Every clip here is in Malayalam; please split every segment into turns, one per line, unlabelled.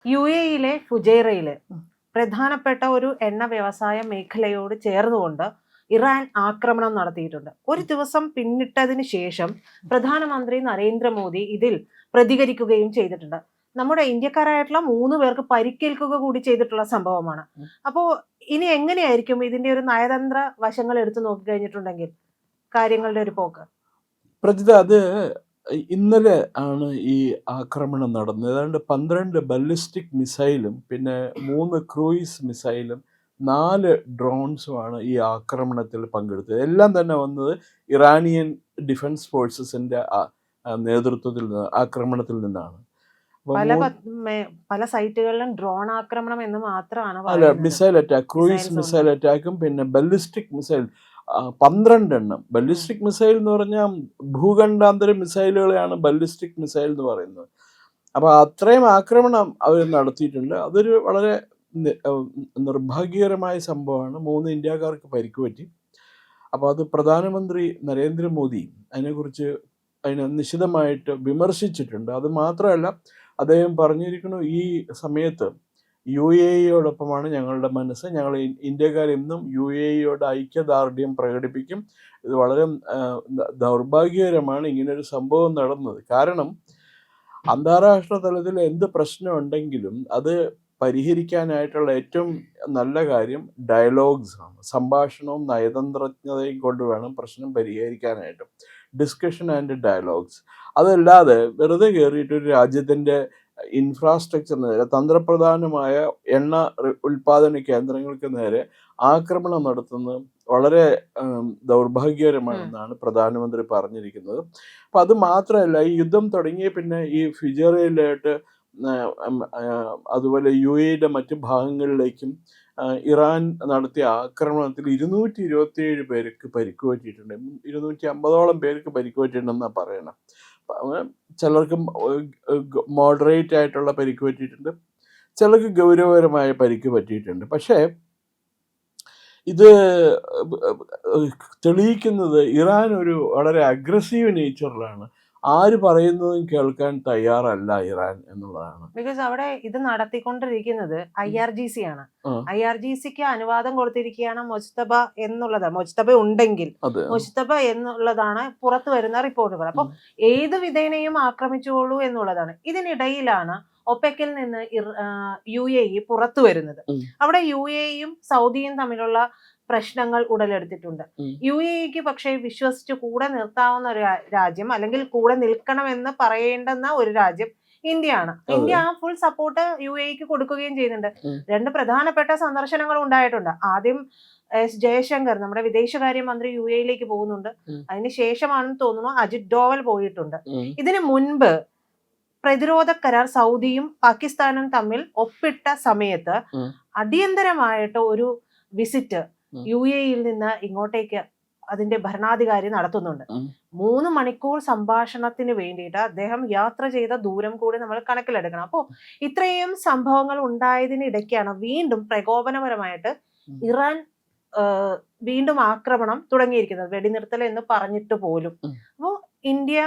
UAE ഫുജൈറയിലെ പ്രധാനപ്പെട്ട ഒരു എണ്ണ വ്യവസായ മേഖലയോട് ചേർന്നുകൊണ്ട് ഇറാൻ ആക്രമണം നടത്തിയിട്ടുണ്ട്. ഒരു ദിവസം പിന്നിട്ടതിന് ശേഷം പ്രധാനമന്ത്രി നരേന്ദ്രമോദി ഇതിൽ പ്രതികരിക്കുകയും ചെയ്തിട്ടുണ്ട്. നമ്മുടെ ഇന്ത്യക്കാരായിട്ടുള്ള 3 പേർക്ക് പരിക്കേൽക്കുക കൂടി ചെയ്തിട്ടുള്ള സംഭവമാണ്. അപ്പോൾ ഇനി എങ്ങനെയായിരിക്കും ഇതിന്റെ ഒരു നയതന്ത്ര വശങ്ങൾ എടുത്തു നോക്കി കഴിഞ്ഞിട്ടുണ്ടെങ്കിൽ കാര്യങ്ങളുടെ ഒരു പോക്ക്?
പ്രജിത, അത് ഇന്നലെ ആണ് ഈ ആക്രമണം നടന്നത്. ഏതാണ്ട് 12 ബലിസ്റ്റിക് മിസൈലും പിന്നെ 3 ക്രൂയിസ് മിസൈലും 4 ഡ്രോൺസുമാണ് ഈ ആക്രമണത്തിൽ പങ്കെടുത്തത്. എല്ലാം തന്നെ വന്നത് ഇറാനിയൻ ഡിഫൻസ് ഫോഴ്സസിന്റെ നേതൃത്വത്തിൽ ആക്രമണത്തിൽ നിന്നാണ്.
പല സൈറ്റുകളിലും ഡ്രോൺ ആക്രമണം എന്ന് മാത്രമാണ്.
അല്ല, മിസൈൽ അറ്റാക്ക്, ക്രൂയിസ് മിസൈൽ അറ്റാക്കും പിന്നെ ബലിസ്റ്റിക് മിസൈൽ 12 എണ്ണം. ബലിസ്റ്റിക് മിസൈൽ എന്ന് പറഞ്ഞാൽ ഭൂഖണ്ഡാന്തര മിസൈലുകളെയാണ് ബലിസ്റ്റിക് മിസൈൽ എന്ന് പറയുന്നത്. അപ്പോൾ അത്രയും ആക്രമണം അവർ നടത്തിയിട്ടുണ്ട്. അതൊരു വളരെ നിർഭാഗ്യകരമായ സംഭവമാണ്. 3 ഇന്ത്യക്കാർക്ക് പരിക്ക് പറ്റി. അപ്പോൾ അത് പ്രധാനമന്ത്രി നരേന്ദ്രമോദി അതിനെ നിശിതമായിട്ട് വിമർശിച്ചിട്ടുണ്ട്. അത് മാത്രമല്ല, അദ്ദേഹം പറഞ്ഞിരിക്കുന്നു, ഈ സമയത്ത് UAE-യോടൊപ്പമാണ് ഞങ്ങളുടെ മനസ്സ്. ഞങ്ങൾ ഇന്ത്യക്കാരെന്നും UAE-യോട് ഐക്യദാർഢ്യം പ്രകടിപ്പിക്കും. ഇത് വളരെ ദൗർഭാഗ്യകരമാണ് ഇങ്ങനൊരു സംഭവം നടന്നത്. കാരണം അന്താരാഷ്ട്ര തലത്തിൽ എന്ത് പ്രശ്നം ഉണ്ടെങ്കിലും അത് പരിഹരിക്കാനായിട്ടുള്ള ഏറ്റവും നല്ല കാര്യം ഡയലോഗ്സ് ആണ്. സംഭാഷണവും നയതന്ത്രജ്ഞതയും കൊണ്ട് വേണം പ്രശ്നം പരിഹരിക്കാനായിട്ട്. Discussion and dialogues. അതല്ലാതെ വെറുതെ കയറിയിട്ട് ഒരു രാജ്യത്തിൻ്റെ ഇൻഫ്രാസ്ട്രക്ചർ നേരെ, തന്ത്രപ്രധാനമായ എണ്ണ ഉൽപാദന കേന്ദ്രങ്ങൾക്ക് നേരെ ആക്രമണം നടത്തുന്നത് വളരെ ദൗർഭാഗ്യകരമാണെന്നാണ് പ്രധാനമന്ത്രി പറഞ്ഞിരിക്കുന്നത്. അപ്പം അത് മാത്രമല്ല, ഈ യുദ്ധം തുടങ്ങിയ പിന്നെ ഈ ഫുജൈറയിലായിട്ട് അതുപോലെ UAE-യുടെ മറ്റു ഭാഗങ്ങളിലേക്കും ഇറാൻ നടത്തിയ ആക്രമണത്തിൽ 227 പേർക്ക് പരിക്ക് പറ്റിയിട്ടുണ്ട്. 250ഓളം പേർക്ക് പരിക്ക് പറ്റിയിട്ടുണ്ടെന്നാണ് പറയണം. ചിലർക്ക് മോഡറേറ്റ് ആയിട്ടുള്ള പരിക്ക് പറ്റിയിട്ടുണ്ട്, ചിലർക്ക് ഗൗരവകരമായ പരിക്ക് പറ്റിയിട്ടുണ്ട്. പക്ഷേ ഇത് തെളിയിക്കുന്നത് ഇറാൻ ഒരു വളരെ അഗ്രസീവ് നേച്ചറിലാണ്. ആര് പറയുന്നതും കേൾക്കാൻ തയ്യാറല്ല ഇറാൻ എന്നുള്ളതാണ്.
ബിക്കോസ് അവിടെ ഇത് നടത്തിക്കൊണ്ടിരിക്കുന്നത് IRGC ആണ്. IRGCക്ക് അനുവാദം കൊടുത്തിരിക്കുകയാണ് മുജ്തബ എന്നുള്ളത്. മുജ്തബ ഉണ്ടെങ്കിൽ മുജ്തബ എന്നുള്ളതാണ് പുറത്തു വരുന്ന റിപ്പോർട്ടുകൾ. അപ്പൊ ഏത് വിധേനയും ആക്രമിച്ചോളൂ എന്നുള്ളതാണ്. ഇതിനിടയിലാണ് ഒപെക്കിൽ നിന്ന് UAE പുറത്തു വരുന്നത്. അവിടെ UAE-യും സൗദിയും തമ്മിലുള്ള പ്രശ്നങ്ങൾ ഉടലെടുത്തിട്ടുണ്ട്. UAE-ക്ക് പക്ഷേ വിശ്വസിച്ച് കൂടെ നിർത്താവുന്ന ഒരു രാജ്യം, അല്ലെങ്കിൽ കൂടെ നിൽക്കണമെന്ന് പറയേണ്ടുന്ന ഒരു രാജ്യം ഇന്ത്യയാണ്. ഇന്ത്യ ആ ഫുൾ സപ്പോർട്ട് UAE-ക്ക് കൊടുക്കുകയും ചെയ്യുന്നുണ്ട്. 2 പ്രധാനപ്പെട്ട സന്ദർശനങ്ങൾ ഉണ്ടായിട്ടുണ്ട്. ആദ്യം ജയശങ്കർ, നമ്മുടെ വിദേശകാര്യമന്ത്രി, UAE-ലേക്ക് പോകുന്നുണ്ട്. അതിനുശേഷമാണെന്ന് തോന്നുന്നു അജിത് ഡോവൽ പോയിട്ടുണ്ട്. ഇതിനു മുൻപ് പ്രതിരോധ കരാർ സൗദിയും പാകിസ്ഥാനും തമ്മിൽ ഒപ്പിട്ട സമയത്ത് അടിയന്തരമായിട്ട് ഒരു വിസിറ്റ് UAE-യിൽ നിന്ന് ഇങ്ങോട്ടേക്ക് അതിന്റെ ഭരണാധികാരി നടത്തുന്നുണ്ട്. 3 മണിക്കൂർ സംഭാഷണത്തിന് വേണ്ടിയിട്ട് അദ്ദേഹം യാത്ര ചെയ്ത ദൂരം കൂടി നമ്മൾ കണക്കിലെടുക്കണം. അപ്പോൾ ഇത്രയും സംഭവങ്ങൾ ഉണ്ടായതിനിടയ്ക്കാണ് വീണ്ടും പ്രകോപനപരമായിട്ട് ഇറാൻ വീണ്ടും ആക്രമണം തുടങ്ങിയിരിക്കുന്നത്, വെടിനിർത്തൽ എന്ന് പറഞ്ഞിട്ട് പോലും. അപ്പോൾ ഇന്ത്യ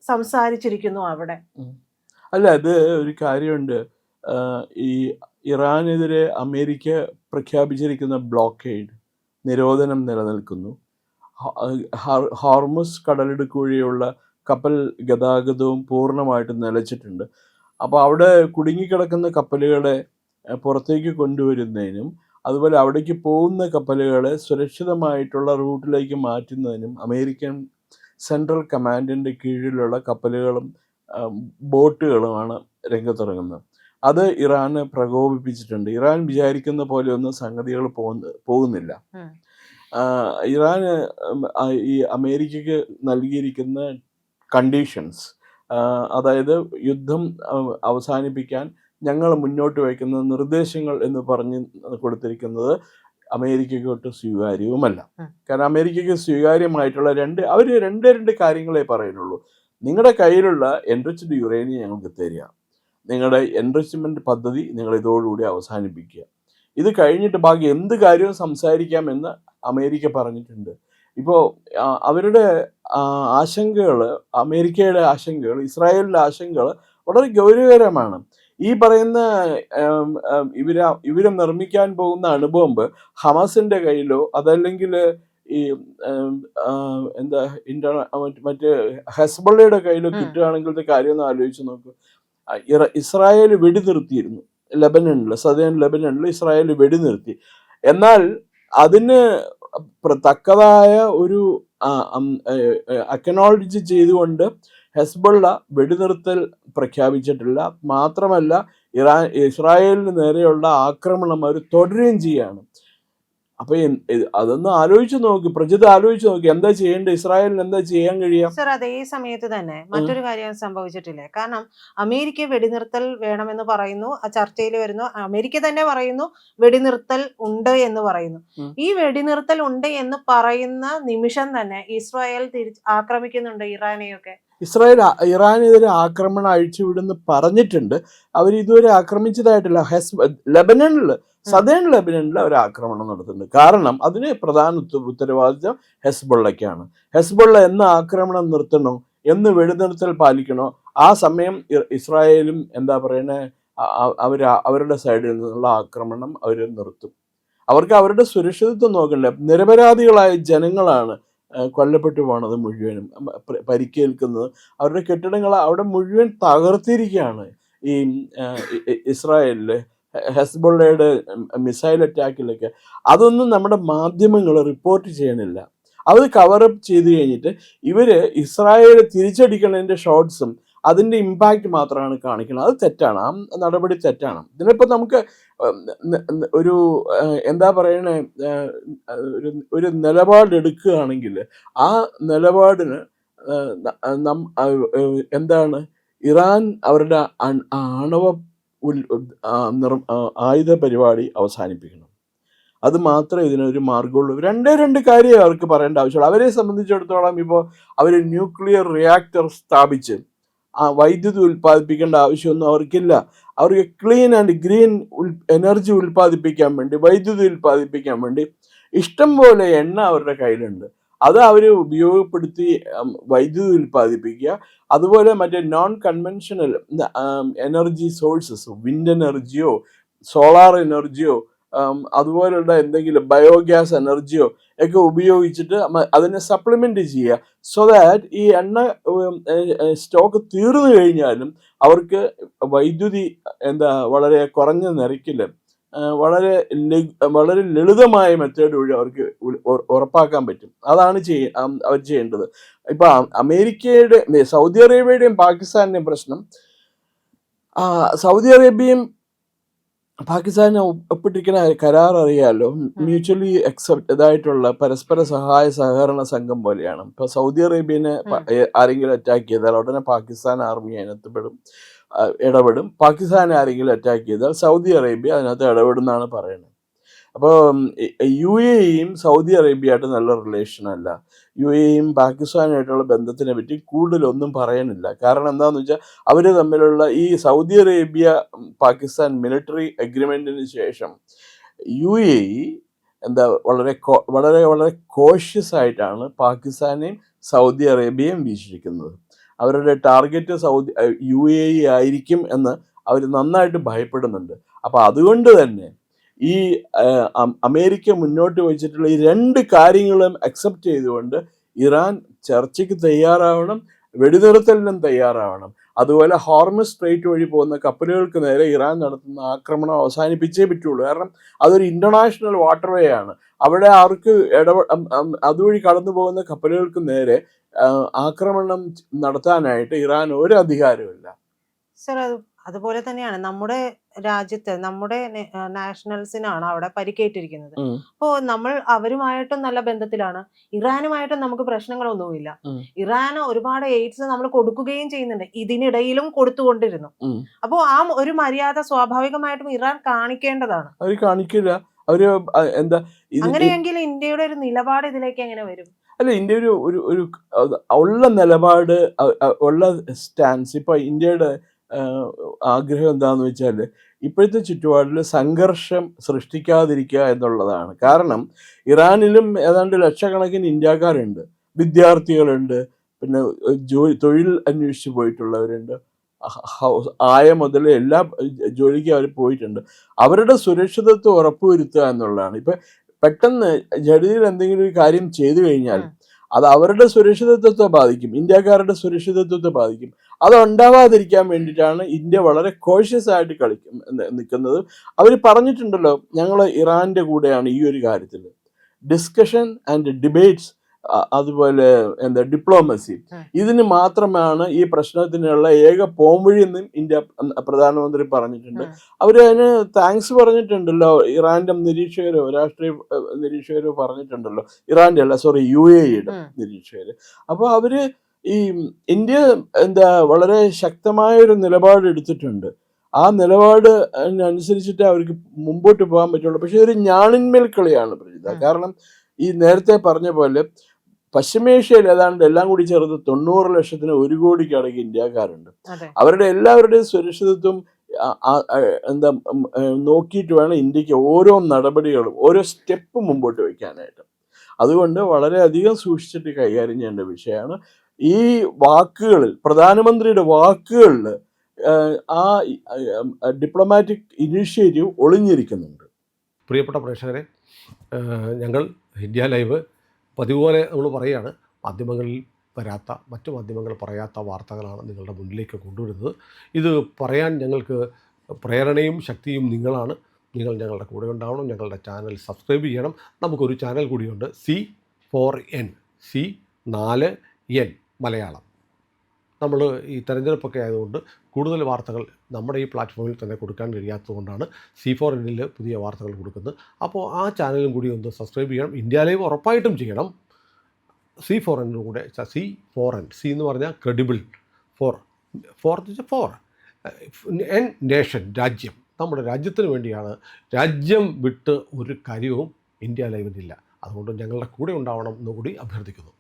സംസാരിച്ചിരിക്കുന്നു അവിടെ.
അല്ല, അത് ഒരു കാര്യമുണ്ട്. ഈ ഇറാനെതിരെ അമേരിക്ക പ്രഖ്യാപിച്ചിരിക്കുന്ന ബ്ലോക്കേഡ്, നിരോധനം നിലനിൽക്കുന്നു. ഹോർമുസ് കടലിടുക്ക് വഴിയുള്ള കപ്പൽ ഗതാഗതവും പൂർണ്ണമായിട്ട് നിലച്ചിട്ടുണ്ട്. അപ്പോൾ അവിടെ കുടുങ്ങിക്കിടക്കുന്ന കപ്പലുകളെ പുറത്തേക്ക് കൊണ്ടുവരുന്നതിനും അതുപോലെ അവിടേക്ക് പോകുന്ന കപ്പലുകളെ സുരക്ഷിതമായിട്ടുള്ള റൂട്ടിലേക്ക് മാറ്റുന്നതിനും അമേരിക്കൻ സെൻട്രൽ കമാൻഡിൻ്റെ കീഴിലുള്ള കപ്പലുകളും ബോട്ടുകളുമാണ് രംഗത്തിറങ്ങുന്നത്. അത് ഇറാനെ പ്രകോപിപ്പിച്ചിട്ടുണ്ട്. ഇറാൻ വിചാരിക്കുന്ന പോലെയൊന്നും സംഗതികൾ പോകുന്നില്ല. ഇറാന് ഈ അമേരിക്കയ്ക്ക് നൽകിയിരിക്കുന്ന കണ്ടീഷൻസ്, അതായത് യുദ്ധം അവസാനിപ്പിക്കാൻ ഞങ്ങൾ മുന്നോട്ട് വയ്ക്കുന്ന നിർദ്ദേശങ്ങൾ എന്ന് പറഞ്ഞ് കൊടുത്തിരിക്കുന്നത് അമേരിക്കയ്ക്ക് ഒട്ടും സ്വീകാര്യവുമല്ല. കാരണം അമേരിക്കയ്ക്ക് സ്വീകാര്യമായിട്ടുള്ള രണ്ട് കാര്യങ്ങളെ പറയുന്നുള്ളൂ. നിങ്ങളുടെ കയ്യിലുള്ള എൻറിച്ച്ഡ് യുറേനിയം ഞങ്ങൾക്ക് തരിക, നിങ്ങളുടെ എൻറിച്ച്മെൻറ്റ് പദ്ധതി നിങ്ങൾ ഇതോടുകൂടി അവസാനിപ്പിക്കുക, ഇത് കഴിഞ്ഞിട്ട് ബാക്കി എന്ത് കാര്യവും സംസാരിക്കാമെന്ന് അമേരിക്ക പറഞ്ഞിട്ടുണ്ട്. ഇപ്പോൾ അവരുടെ ആശങ്കകൾ, അമേരിക്കയുടെ ആശങ്കകൾ, ഇസ്രായേലിൻ്റെ ആശങ്കകൾ വളരെ ഗൗരവകരമാണ്. ഈ പറയുന്ന ഇവര് നിർമ്മിക്കാൻ പോകുന്ന അണുബോംബ് ഹമാസിന്റെ കയ്യിലോ അതല്ലെങ്കിൽ ഈ എന്താ മറ്റേ ഹെസ്ബോളയുടെ കയ്യിലോ കിട്ടുകയാണെങ്കിലത്തെ കാര്യം ഒന്ന് ആലോചിച്ച് നോക്കൂ. ഇസ്രായേൽ വെടിനിർത്തിയിരുന്നു ലെബനനിൽ, സദേൺ ലെബനനിൽ ഇസ്രായേൽ വെടിനിർത്തി. എന്നാൽ അതിന് തക്കതായ ഒരു അക്നോളജ് ചെയ്തുകൊണ്ട് ഹെസ്ബുള്ള വെടിനിർത്തൽ പ്രഖ്യാപിച്ചിട്ടില്ല. മാത്രമല്ല ഇസ്രായേലിന് നേരെയുള്ള ആക്രമണം അവർ തുടരുകയും ചെയ്യാണ്. അപ്പൊ അതൊന്ന് ആലോചിച്ച് നോക്കി, പ്രജിത ആലോചിച്ച് നോക്കി, എന്താ ചെയ്യേണ്ടത്, ഇസ്രായേലിന് എന്താ ചെയ്യാൻ കഴിയാം?
സർ, അതേ സമയത്ത് തന്നെ മറ്റൊരു കാര്യം സംഭവിച്ചിട്ടില്ലേ? കാരണം അമേരിക്ക വെടിനിർത്തൽ വേണമെന്ന് പറയുന്നു, ആ ചർച്ചയിൽ വരുന്നു, അമേരിക്ക തന്നെ പറയുന്നു വെടിനിർത്തൽ ഉണ്ട് എന്ന് പറയുന്നു. ഈ വെടിനിർത്തൽ ഉണ്ട് എന്ന് പറയുന്ന നിമിഷം തന്നെ ഇസ്രായേൽ ആക്രമിക്കുന്നുണ്ട് ഇറാനെയൊക്കെ.
ഇസ്രായേൽ ഇറാനെതിരെ ആക്രമണം അഴിച്ചുവിടുന്ന് പറഞ്ഞിട്ടുണ്ട്. അവർ ഇതുവരെ ആക്രമിച്ചതായിട്ടില്ല. ലെബനനിൽ, സദേൺ ലെബനനിൽ അവർ ആക്രമണം നടത്തുന്നുണ്ട്. കാരണം അതിന് പ്രധാന ഉത്തരവാദിത്വം ഹെസ്ബുള്ളയ്ക്കാണ്. ഹെസ്ബുള്ള എന്ന് ആക്രമണം നിർത്തണോ, എന്ന് വെടിനിർത്തൽ പാലിക്കണോ, ആ സമയം ഇസ്രായേലും എന്താ പറയണേ, അവരുടെ സൈഡിൽ നിന്നുള്ള ആക്രമണം അവർ നിർത്തും. അവർക്ക് അവരുടെ സുരക്ഷിതത്വം നോക്കണ്ടേ? നിരപരാധികളായ ജനങ്ങളാണ് കൊല്ലപ്പെട്ടു പോണത്, മുഴുവനും പരിക്കേൽക്കുന്നത്. അവരുടെ കെട്ടിടങ്ങൾ അവിടെ മുഴുവൻ തകർത്തിരിക്കുകയാണ്. ഈ ഇസ്രായേലിലെ ഹെസ്ബുള്ളയുടെ മിസൈൽ അറ്റാക്കിലൊക്കെ അതൊന്നും നമ്മുടെ മാധ്യമങ്ങൾ റിപ്പോർട്ട് ചെയ്യണില്ല. അത് കവറപ്പ് ചെയ്ത് കഴിഞ്ഞിട്ട് ഇവര് ഇസ്രായേൽ തിരിച്ചടിക്കുന്നതിൻ്റെ ഷോട്ട്സും അതിൻ്റെ ഇമ്പാക്റ്റ് മാത്രമാണ് കാണിക്കുന്നത്. അത് തെറ്റാണ്, ആ നടപടി തെറ്റാണ്. ഇതിനിപ്പോൾ നമുക്ക് ഒരു എന്താ പറയണേ, ഒരു നിലപാടെടുക്കുകയാണെങ്കിൽ ആ നിലപാടിന് എന്താണ്, ഇറാൻ അവരുടെ ആണവ ആയുധ പരിപാടി അവസാനിപ്പിക്കണം. അത് മാത്രമേ ഇതിനൊരു മാർഗമുള്ളൂ. രണ്ട് കാര്യം അവർക്ക് പറയേണ്ട ആവശ്യമുള്ളൂ. അവരെ സംബന്ധിച്ചിടത്തോളം ഇപ്പോൾ അവർ ന്യൂക്ലിയർ റിയാക്ടർ സ്ഥാപിച്ച് ആ വൈദ്യുതി ഉൽപ്പാദിപ്പിക്കേണ്ട ആവശ്യമൊന്നും അവർക്കില്ല. അവർക്ക് ക്ലീൻ ആൻഡ് ഗ്രീൻ എനർജി ഉൽപ്പാദിപ്പിക്കാൻ വേണ്ടി, വൈദ്യുതി ഉൽപ്പാദിപ്പിക്കാൻ വേണ്ടി ഇഷ്ടം പോലെ എണ്ണ അവരുടെ കയ്യിലുണ്ട്. അത് അവർ ഉപയോഗപ്പെടുത്തി വൈദ്യുതി ഉൽപ്പാദിപ്പിക്കുക. അതുപോലെ മറ്റേ non conventional energy sources, wind എനർജിയോ സോളാർ എനർജിയോ അതുപോലുള്ള എന്തെങ്കിലും ബയോഗ്യാസ് എനർജിയോ ഒക്കെ ഉപയോഗിച്ചിട്ട് അതിനെ സപ്ലിമെന്റ് ചെയ്യുക. സോ ദാറ്റ് ഈ എണ്ണ സ്റ്റോക്ക് തീർന്നു കഴിഞ്ഞാലും അവർക്ക് വൈദ്യുതി വളരെ കുറഞ്ഞ നിരക്കിൽ വളരെ ലളിതമായ മെത്തേഡ് വഴി അവർക്ക് ഉറപ്പാക്കാൻ പറ്റും. അതാണ് അവർ ചെയ്യേണ്ടത്. ഇപ്പൊ അമേരിക്കയുടെ, സൗദി അറേബ്യയുടെയും പാകിസ്ഥാന്റെയും പ്രശ്നം, സൗദി അറേബ്യയും പാകിസ്ഥാന് ഒപ്പിട്ടിരിക്കുന്ന കരാർ അറിയാലോ, മ്യൂച്വലി ഇതായിട്ടുള്ള പരസ്പര സഹായ സഹകരണ സംഘം പോലെയാണ്. ഇപ്പൊ സൗദി അറേബ്യനെ ആരെങ്കിലും അറ്റാക്ക് ചെയ്താൽ ഉടനെ പാകിസ്ഥാൻ ആർമി അതിനകത്ത് ഇടപെടും. പാകിസ്ഥാനെ ആരെങ്കിലും അറ്റാക്ക് ചെയ്താൽ സൗദി അറേബ്യ അതിനകത്ത് ഇടപെടുന്നാണ് പറയുന്നത്. അപ്പോൾ UAEയും സൗദി അറേബ്യയായിട്ട് നല്ല റിലേഷൻ അല്ല. UAEയും പാകിസ്ഥാനായിട്ടുള്ള ബന്ധത്തിനെ പറ്റി കൂടുതലൊന്നും പറയാനില്ല. കാരണം എന്താണെന്ന് വെച്ചാൽ അവർ തമ്മിലുള്ള ഈ സൗദി അറേബ്യ പാകിസ്ഥാൻ മിലിറ്ററി അഗ്രിമെൻറ്റിന് ശേഷം UAE വളരെ വളരെ കോഷ്യസ് ആയിട്ടാണ് പാകിസ്ഥാനെയും സൗദി അറേബ്യയും വീക്ഷിക്കുന്നത്. അവരുടെ ടാർഗറ്റ് UAE ആയിരിക്കും എന്ന് അവർ നന്നായിട്ട് ഭയപ്പെടുന്നുണ്ട്. അപ്പോൾ അതുകൊണ്ട് തന്നെ ഈ അമേരിക്ക മുന്നോട്ട് വെച്ചിട്ടുള്ള ഈ രണ്ട് കാര്യങ്ങളും അക്സെപ്റ്റ് ചെയ്തുകൊണ്ട് ഇറാൻ ചർച്ചയ്ക്ക് തയ്യാറാവണം, വെടിനിർത്തലിനും തയ്യാറാവണം. അതുപോലെ ഹോർമസ് സ്ട്രെയിറ്റ് വഴി പോകുന്ന കപ്പലുകൾക്ക് നേരെ ഇറാൻ നടത്തുന്ന ആക്രമണം അവസാനിപ്പിച്ചേ പറ്റുള്ളൂ. കാരണം അതൊരു ഇന്റർനാഷണൽ വാട്ടർവേ ആണ്. അവിടെ അവർക്ക് അതുവഴി കടന്നു പോകുന്ന കപ്പലുകൾക്ക് നേരെ ആക്രമണം നടത്താനായിട്ട് ഇറാൻ ഒരു അധികാരമില്ല.
സർ, അതുപോലെ തന്നെയാണ് നമ്മുടെ രാജ്യത്ത് നമ്മുടെ നാഷണൽസിനാണ് അവിടെ പരിക്കേറ്റിരിക്കുന്നത്. അപ്പോൾ നമ്മൾ അവരുമായിട്ടും നല്ല ബന്ധത്തിലാണ്, ഇറാനുമായിട്ടും നമുക്ക് പ്രശ്നങ്ങളൊന്നുമില്ല. ഇറാന് ഒരുപാട് എയ്ഡ്സ് നമ്മൾ കൊടുക്കുകയും ചെയ്യുന്നുണ്ട്, ഇതിനിടയിലും കൊടുത്തുകൊണ്ടിരുന്നു. അപ്പോൾ ആ ഒരു മര്യാദ സ്വാഭാവികമായിട്ടും ഇറാൻ കാണിക്കേണ്ടതാണ്.
അവർ കാണിക്കില്ല. അവര്
അങ്ങനെയെങ്കിൽ ഇന്ത്യയുടെ ഒരു നിലപാട് ഇതിലേക്ക് എങ്ങനെ വരും?
അല്ല, ഇന്ത്യ ഒരു ഉള്ള നിലപാട്, ഉള്ള സ്റ്റാൻസ്, ഇപ്പൊ ഇന്ത്യയുടെ ആഗ്രഹം എന്താണെന്ന് വെച്ചാൽ ഇപ്പോഴത്തെ ചുറ്റുപാടിൽ സംഘർഷം സൃഷ്ടിക്കാതിരിക്കുക എന്നുള്ളതാണ്. കാരണം ഇറാനിലും ഏതാണ്ട് ലക്ഷക്കണക്കിന് ഇന്ത്യക്കാരുണ്ട്, വിദ്യാർത്ഥികളുണ്ട്, പിന്നെ തൊഴിൽ അന്വേഷിച്ച് പോയിട്ടുള്ളവരുണ്ട്, ആയ മുതൽ എല്ലാ ജോലിക്കും അവർ പോയിട്ടുണ്ട്. അവരുടെ സുരക്ഷിതത്വം ഉറപ്പുവരുത്തുക എന്നുള്ളതാണ്. ഇപ്പം പെട്ടെന്ന് ജഡിയിൽ എന്തെങ്കിലും ഒരു കാര്യം ചെയ്തു കഴിഞ്ഞാൽ അത് അവരുടെ സുരക്ഷിതത്വത്തെ ബാധിക്കും, ഇന്ത്യക്കാരുടെ സുരക്ഷിതത്വത്തെ ബാധിക്കും. അത് ഉണ്ടാവാതിരിക്കാൻ വേണ്ടിയിട്ടാണ് ഇന്ത്യ വളരെ കോഷ്യസ് ആയിട്ട് നിൽക്കുന്നത്. അവർ പറഞ്ഞിട്ടുണ്ടല്ലോ, ഞങ്ങൾ ഇറാൻ്റെ കൂടെയാണ് ഈ ഒരു കാര്യത്തിൽ. ഡിസ്കഷൻ ആൻഡ് ഡിബേറ്റ്സ്, അതുപോലെ ഡിപ്ലോമസി, ഇതിന് മാത്രമാണ് ഈ പ്രശ്നത്തിനുള്ള ഏക പോംവഴി എന്നും ഇന്ത്യ പ്രധാനമന്ത്രി പറഞ്ഞിട്ടുണ്ട്. അവർ അതിന് താങ്ക്സ് പറഞ്ഞിട്ടുണ്ടല്ലോ. ഇറാന്റെ നിരീക്ഷകരോ രാഷ്ട്രീയ നിരീക്ഷകരോ പറഞ്ഞിട്ടുണ്ടല്ലോ, ഇറാന്റെ അല്ല, സോറി, UAE-യുടെ നിരീക്ഷകര്. അപ്പോൾ അവര് ഈ ഇന്ത്യ വളരെ ശക്തമായൊരു നിലപാട് എടുത്തിട്ടുണ്ട്. ആ നിലപാട് അനുസരിച്ചിട്ട് അവർക്ക് മുമ്പോട്ട് പോകാൻ പറ്റുള്ളൂ. പക്ഷെ ഒരു ഞാണിന്മേൽ കളിയാണ് പ്രജിത. കാരണം ഈ നേരത്തെ പറഞ്ഞ പോലെ പശ്ചിമേഷ്യയിൽ ഏതാണ്ട് എല്ലാം കൂടി ചേർത്ത് 90 ലക്ഷത്തിന് 1 കോടിക്ക് അടങ്ങി ഇന്ത്യക്കാരുണ്ട്. അവരുടെ എല്ലാവരുടെയും സുരക്ഷിതത്വം നോക്കിയിട്ട് വേണം ഇന്ത്യക്ക് ഓരോ നടപടികളും, ഓരോ സ്റ്റെപ്പ് മുമ്പോട്ട് വയ്ക്കാനായിട്ട്. അതുകൊണ്ട് വളരെയധികം സൂക്ഷിച്ചിട്ട് കൈകാര്യം ചെയ്യേണ്ട വിഷയമാണ്. ഈ വാക്കുകളിൽ, പ്രധാനമന്ത്രിയുടെ വാക്കുകളിൽ ആ ഡിപ്ലോമാറ്റിക് ഇനീഷ്യേറ്റീവ് ഒളിഞ്ഞിരിക്കുന്നുണ്ട്.
പ്രിയപ്പെട്ട പ്രേക്ഷകരെ, ഞങ്ങൾ ഇന്ത്യ ലൈവ് പതിവുപോലെ നമ്മൾ പറയുകയാണ്, മാധ്യമങ്ങളിൽ വരാത്ത, മറ്റു മാധ്യമങ്ങൾ പറയാത്ത വാർത്തകളാണ് നിങ്ങളുടെ മുന്നിലേക്ക് കൊണ്ടുവരുന്നത്. ഇത് പറയാൻ ഞങ്ങൾക്ക് പ്രേരണയും ശക്തിയും നിങ്ങളാണ്. നിങ്ങൾ ഞങ്ങളുടെ കൂടെ ഉണ്ടാവണം. ഞങ്ങളുടെ ചാനൽ സബ്സ്ക്രൈബ് ചെയ്യണം. നമുക്കൊരു ചാനൽ കൂടിയുണ്ട്, C4N, C4N മലയാളം. നമ്മൾ ഈ തെരഞ്ഞെടുപ്പൊക്കെ ആയതുകൊണ്ട് കൂടുതൽ വാർത്തകൾ നമ്മുടെ ഈ പ്ലാറ്റ്ഫോമിൽ തന്നെ കൊടുക്കാൻ കഴിയാത്തതുകൊണ്ടാണ് C4N പുതിയ വാർത്തകൾ കൊടുക്കുന്നത്. അപ്പോൾ ആ ചാനലും കൂടി ഒന്ന് സബ്സ്ക്രൈബ് ചെയ്യണം. ഇന്ത്യ ലൈവ് ഉറപ്പായിട്ടും ചെയ്യണം. C4N കൂടെ, C4N, C എന്ന് പറഞ്ഞാൽ ക്രെഡിബിൾ, ഫോർ എൻ നേഷൻ, രാജ്യം. നമ്മുടെ രാജ്യത്തിന് വേണ്ടിയാണ്. രാജ്യം വിട്ട് ഒരു കാര്യവും ഇന്ത്യ ലൈവിനില്ല. അതുകൊണ്ട് ഞങ്ങളുടെ കൂടെ ഉണ്ടാവണം എന്നുകൂടി അഭ്യർത്ഥിക്കുന്നു.